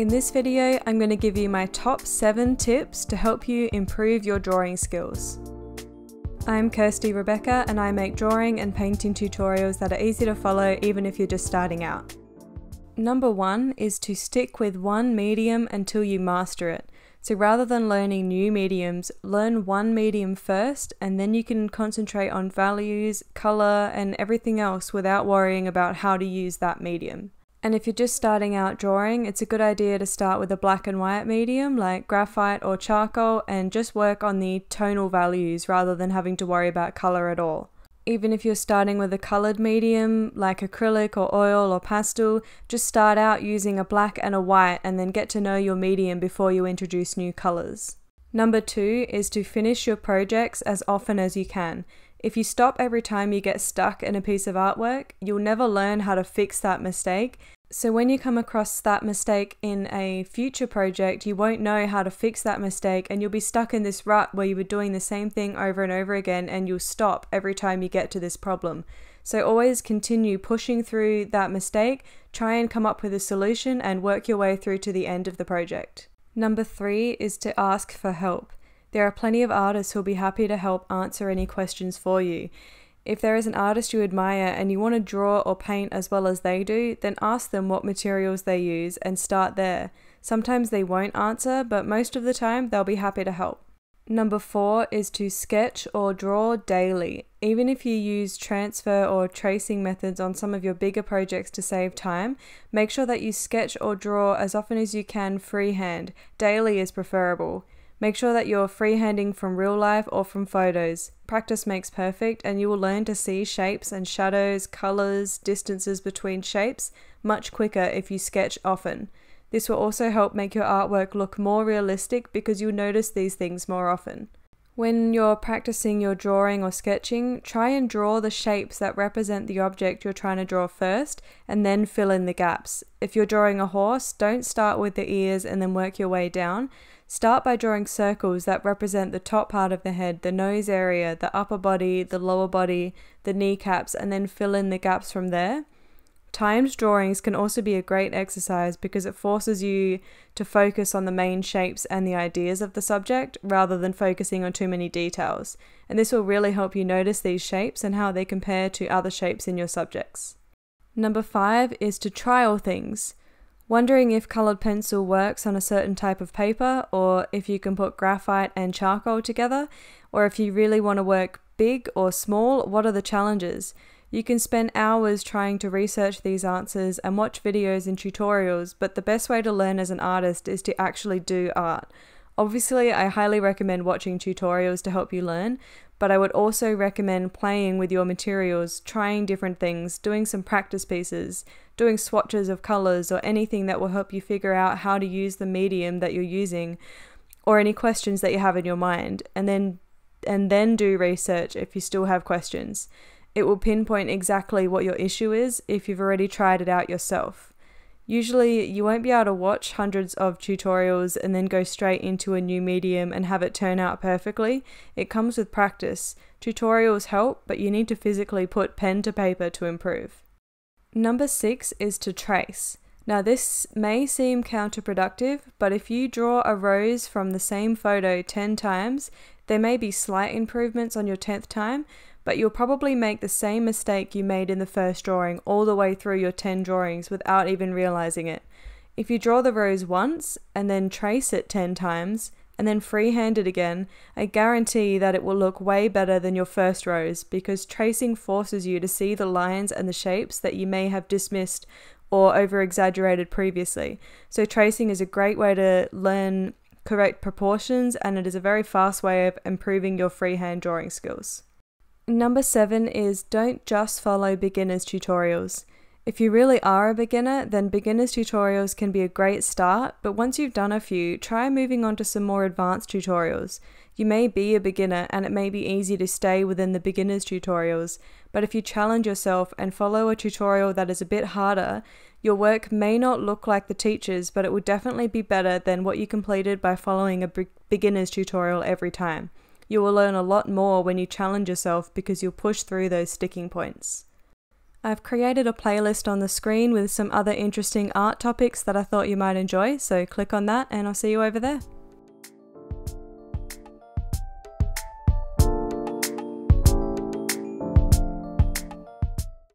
In this video, I'm going to give you my top 7 tips to help you improve your drawing skills. I'm Kirsty Rebecca and I make drawing and painting tutorials that are easy to follow even if you're just starting out. Number 1 is to stick with one medium until you master it. So rather than learning new mediums, learn one medium first and then you can concentrate on values, colour and everything else without worrying about how to use that medium. And if you're just starting out drawing, it's a good idea to start with a black and white medium like graphite or charcoal and just work on the tonal values rather than having to worry about colour at all. Even if you're starting with a coloured medium like acrylic or oil or pastel, just start out using a black and a white and then get to know your medium before you introduce new colours. Number 2 is to finish your projects as often as you can. If you stop every time you get stuck in a piece of artwork, you'll never learn how to fix that mistake. So when you come across that mistake in a future project, you won't know how to fix that mistake and you'll be stuck in this rut where you were doing the same thing over and over again and you'll stop every time you get to this problem. So always continue pushing through that mistake, try and come up with a solution and work your way through to the end of the project. Number 3 is to ask for help. There are plenty of artists who'll be happy to help answer any questions for you. If there is an artist you admire and you want to draw or paint as well as they do, then ask them what materials they use and start there. Sometimes they won't answer, but most of the time they'll be happy to help. Number 4 is to sketch or draw daily. Even if you use transfer or tracing methods on some of your bigger projects to save time, make sure that you sketch or draw as often as you can freehand. Daily is preferable. Make sure that you're freehanding from real life or from photos. Practice makes perfect and you will learn to see shapes and shadows, colours, distances between shapes much quicker if you sketch often. This will also help make your artwork look more realistic because you'll notice these things more often. When you're practicing your drawing or sketching, try and draw the shapes that represent the object you're trying to draw first and then fill in the gaps. If you're drawing a horse, don't start with the ears and then work your way down. Start by drawing circles that represent the top part of the head, the nose area, the upper body, the lower body, the kneecaps, and then fill in the gaps from there. Timed drawings can also be a great exercise because it forces you to focus on the main shapes and the ideas of the subject rather than focusing on too many details. And this will really help you notice these shapes and how they compare to other shapes in your subjects. Number 5 is to trial things. Wondering if coloured pencil works on a certain type of paper, or if you can put graphite and charcoal together, or if you really want to work big or small, what are the challenges? You can spend hours trying to research these answers and watch videos and tutorials, but the best way to learn as an artist is to actually do art. Obviously, I highly recommend watching tutorials to help you learn, but I would also recommend playing with your materials, trying different things, doing some practice pieces, doing swatches of colours or anything that will help you figure out how to use the medium that you're using or any questions that you have in your mind, and then do research if you still have questions. It will pinpoint exactly what your issue is if you've already tried it out yourself. Usually you won't be able to watch hundreds of tutorials and then go straight into a new medium and have it turn out perfectly. It comes with practice. Tutorials help, but you need to physically put pen to paper to improve. Number 6 is to trace. Now this may seem counterproductive, but if you draw a rose from the same photo 10 times, there may be slight improvements on your 10th time, but you'll probably make the same mistake you made in the first drawing all the way through your 10 drawings without even realizing it. If you draw the rose once and then trace it 10 times and then freehand it again, I guarantee that it will look way better than your first rose because tracing forces you to see the lines and the shapes that you may have dismissed or over-exaggerated previously. So tracing is a great way to learn correct proportions and it is a very fast way of improving your freehand drawing skills. Number 7 is don't just follow beginners tutorials. If you really are a beginner, then beginners tutorials can be a great start, but once you've done a few, try moving on to some more advanced tutorials. You may be a beginner and it may be easy to stay within the beginners tutorials, but if you challenge yourself and follow a tutorial that is a bit harder, your work may not look like the teacher's, but it will definitely be better than what you completed by following a beginner's tutorial every time. You will learn a lot more when you challenge yourself because you'll push through those sticking points. I've created a playlist on the screen with some other interesting art topics that I thought you might enjoy, so click on that and I'll see you over there.